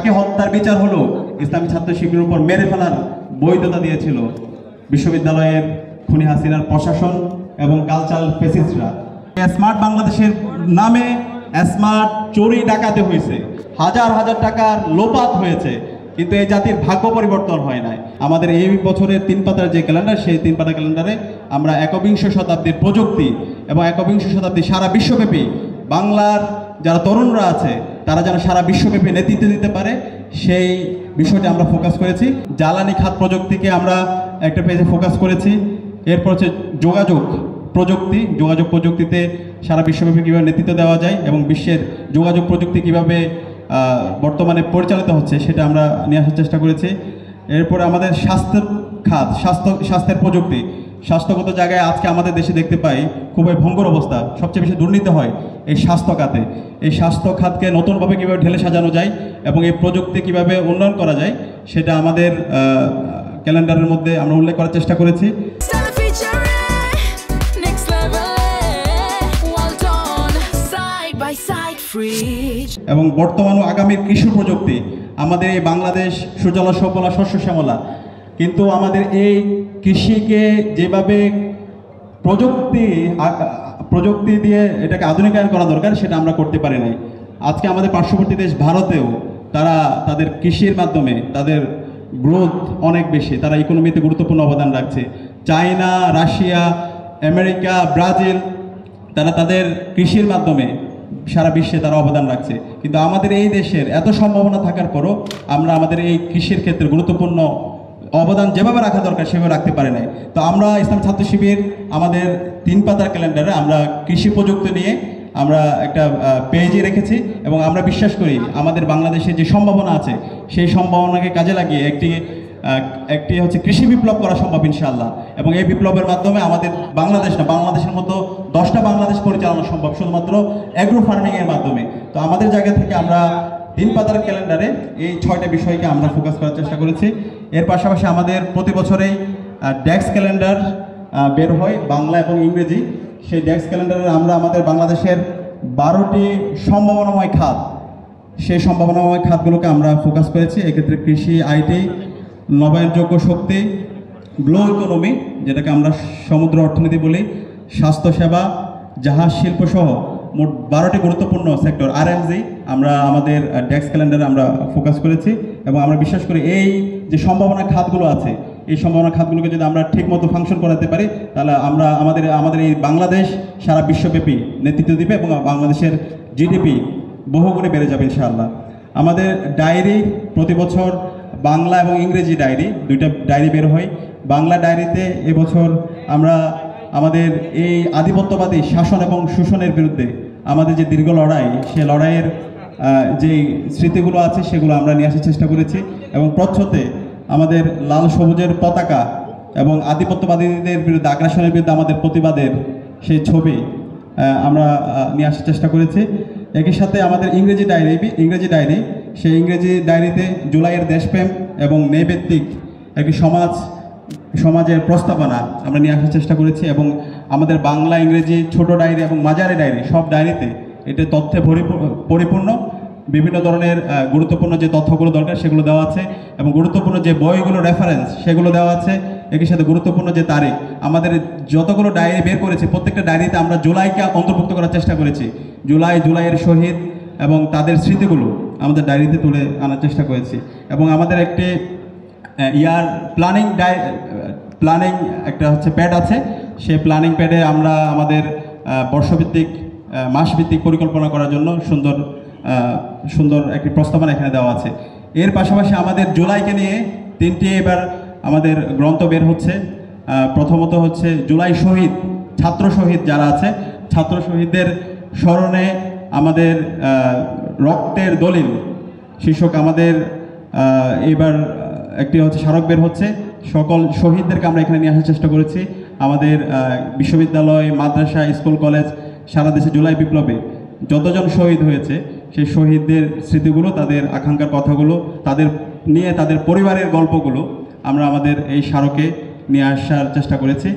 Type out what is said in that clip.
তাকে হত্যার বিচার হলো ইসলামী ছাত্র শিবিরের উপর মেরে ফেলার বৈধতা দিয়েছিল বিশ্ববিদ্যালয়ের খুনি হাসিনার প্রশাসন এবং কালচারাল ফেসিস্টরা। স্মার্ট বাংলাদেশের নামে স্মার্ট চুরি ডাকাতি হয়েছে, হাজার হাজার টাকার লোপাট হয়েছে, কিন্তু এই জাতির ভাগ্য পরিবর্তন হয় নাই। আমাদের এই বছরের 3 পাতার যে ক্যালেন্ডার, সেই 3 পাতা ক্যালেন্ডারে আমরা একবিংশ শতাব্দীর প্রযুক্তি এবং একবিংশ শতাব্দী সারা বিশ্বব্যাপী বাংলার যারা তরুণরা আছে তারা যেন সারা বিশ্বব্যাপী নেতৃত্ব দিতে পারে, সেই বিষয়টি আমরা ফোকাস করেছি। জ্বালানি খাত প্রযুক্তিকে আমরা একটা পেজে ফোকাস করেছি। এরপর হচ্ছে যোগাযোগ প্রযুক্তিতে সারা বিশ্বব্যাপী কীভাবে নেতৃত্ব দেওয়া যায় এবং বিশ্বের যোগাযোগ প্রযুক্তি কীভাবে বর্তমানে পরিচালিত হচ্ছে সেটা আমরা নিয়ে আসার চেষ্টা করেছি। এরপরে আমাদের স্বাস্থ্য খাত, স্বাস্থ্যের প্রযুক্তি, স্বাস্থ্যগত জায়গায় আজকে আমাদের দেশে দেখতে পাই খুবই ভঙ্গুর অবস্থা, সবচেয়ে বেশি দুর্নীতি হয় এই স্বাস্থ্য খাতে। এই স্বাস্থ্য খাতকে নতুনভাবে কীভাবে ঢেলে সাজানো যায় এবং এই প্রযুক্তি কীভাবে উন্নয়ন করা যায় সেটা আমাদের ক্যালেন্ডারের মধ্যে আমরা উল্লেখ করার চেষ্টা করেছি। এবং বর্তমান ও আগামীর কৃষি প্রযুক্তি, আমাদের এই বাংলাদেশ সুজলা সুফলা শস্য শ্যামলা, কিন্তু আমাদের এই কৃষিকে যেভাবে প্রযুক্তি দিয়ে এটাকে আধুনিকায়ন করা দরকার সেটা আমরা করতে পারি নাই। আজকে আমাদের পার্শ্ববর্তী দেশ ভারতেও তারা তাদের কৃষির মাধ্যমে তাদের গ্রোথ অনেক বেশি, তারা ইকোনমিতে গুরুত্বপূর্ণ অবদান রাখছে। চায়না, রাশিয়া, আমেরিকা, ব্রাজিল, তারা তাদের কৃষির মাধ্যমে সারা বিশ্বে তারা অবদান রাখছে, কিন্তু আমাদের এই দেশের এত সম্ভাবনা থাকার পরও আমরা আমাদের এই কৃষির ক্ষেত্রে গুরুত্বপূর্ণ অবদান যেভাবে রাখা দরকার সেভাবে রাখতে পারি নাই। তো আমরা ইসলামী ছাত্র শিবির আমাদের 3 পাতার ক্যালেন্ডারে আমরা কৃষি প্রযুক্তি নিয়ে আমরা একটা পেজই রেখেছি এবং আমরা বিশ্বাস করি আমাদের বাংলাদেশে যে সম্ভাবনা আছে সেই সম্ভাবনাকে কাজে লাগিয়ে একটি হচ্ছে কৃষি বিপ্লব করা সম্ভব ইনশাআল্লাহ। এবং এই বিপ্লবের মাধ্যমে আমাদের বাংলাদেশের মতো 10টা বাংলাদেশ পরিচালনা সম্ভব শুধুমাত্র অ্যাগ্রো ফার্মিংয়ের মাধ্যমে। তো আমাদের জায়গা থেকে আমরা 3 পাতার ক্যালেন্ডারে এই 6টা বিষয়কে আমরা ফোকাস করার চেষ্টা করেছি। এর পাশাপাশি আমাদের প্রতি বছরেই ডেস্ক ক্যালেন্ডার বের হয় বাংলা এবং ইংরেজি। সেই ডেস্ক ক্যালেন্ডারে আমরা আমাদের বাংলাদেশের 12টি সম্ভাবনাময় খাত, সেই সম্ভাবনাময় খাতগুলোকে আমরা ফোকাস করেছি। এক্ষেত্রে কৃষি, আইটি, নবায়নযোগ্য শক্তি, গ্লো ইকোনমি যেটাকে আমরা সমুদ্র অর্থনীতি বলি, স্বাস্থ্যসেবা, জাহাজ শিল্প সহ মোট 12টি গুরুত্বপূর্ণ সেক্টর RMG আমরা আমাদের ডেস্ক ক্যালেন্ডারে আমরা ফোকাস করেছি। এবং আমরা বিশ্বাস করি এই যে সম্ভাবনা খাতগুলো আছে এই সম্ভাবনা খাতগুলোকে যদি আমরা ঠিকমতো ফাংশন করাতে পারি তাহলে আমরা আমাদের এই বাংলাদেশ সারা বিশ্বব্যাপী নেতৃত্ব দিবে এবং বাংলাদেশের জিডিপি বহুগুণে বেড়ে যাবে ইনশাআল্লাহ। আমাদের ডায়েরি প্রতি বছর বাংলা এবং ইংরেজি ডায়েরি 2টা ডায়েরি বের হয়। বাংলা ডায়েরিতে এবছর আমরা আমাদের এই আধিপত্যবাদী শাসন এবং শোষণের বিরুদ্ধে আমাদের যে দীর্ঘ লড়াই, সে লড়াইয়ের যে স্মৃতিগুলো আছে সেগুলো আমরা নিয়ে আসার চেষ্টা করেছি। এবং প্রচ্ছদে আমাদের লাল সবুজের পতাকা এবং আধিপত্যবাদীদের বিরুদ্ধে আগ্রাসনের বিরুদ্ধে আমাদের প্রতিবাদের সেই ছবি আমরা নিয়ে আসার চেষ্টা করেছি। একই সাথে আমাদের ইংরেজি ডায়েরি, সেই ইংরেজি ডায়েরিতে জুলাইয়ের দেশপ্রেম এবং নৈবেত্তিক একটি সমাজের প্রস্তাবনা আমরা নিয়ে আসার চেষ্টা করেছি। এবং আমাদের বাংলা, ইংরেজি, ছোট ডায়েরি এবং মাঝারি ডায়েরি সব ডায়েরিতে এটা তথ্যে পরিপূর্ণ। বিভিন্ন ধরনের গুরুত্বপূর্ণ যে তথ্যগুলো দরকার সেগুলো দেওয়া আছে এবং গুরুত্বপূর্ণ যে বইগুলো রেফারেন্স সেগুলো দেওয়া আছে। একই সাথে গুরুত্বপূর্ণ যে তারিখ, আমাদের যতগুলো ডায়েরি বের করেছি প্রত্যেকটা ডায়েরিতে আমরা জুলাইকে অন্তর্ভুক্ত করার চেষ্টা করেছি। জুলাইয়ের শহীদ এবং তাদের স্মৃতিগুলো আমাদের ডায়েরিতে তুলে আনার চেষ্টা করেছি। এবং আমাদের একটি ইয়ার প্ল্যানিং একটা হচ্ছে প্যাড আছে, সেই প্ল্যানিং প্যাডে আমরা আমাদের বর্ষভিত্তিক মাসভিত্তিক পরিকল্পনা করার জন্য সুন্দর একটি প্রস্তাবনা এখানে দেওয়া আছে। এর পাশাপাশি আমাদের জুলাইকে নিয়ে 3টি এবার আমাদের গ্রন্থ বের হচ্ছে। প্রথমত হচ্ছে জুলাই শহীদ, ছাত্র শহীদ যারা আছে, ছাত্র শহীদদের স্মরণে আমাদের রক্তের দলিল শীর্ষক আমাদের এবার একটি হচ্ছে স্মারক বের হচ্ছে। সকল শহীদদেরকে আমরা এখানে নিয়ে আসার চেষ্টা করেছি। আমাদের বিশ্ববিদ্যালয়, মাদ্রাসা, স্কুল, কলেজ সারা দেশে জুলাই বিপ্লবে যতজন শহীদ হয়েছে সেই শহীদদের স্মৃতিগুলো, তাদের আকাঙ্ক্ষার কথাগুলো, তাদের পরিবারের গল্পগুলো আমরা আমাদের এই স্মারকে নিয়ে আসার চেষ্টা করেছি।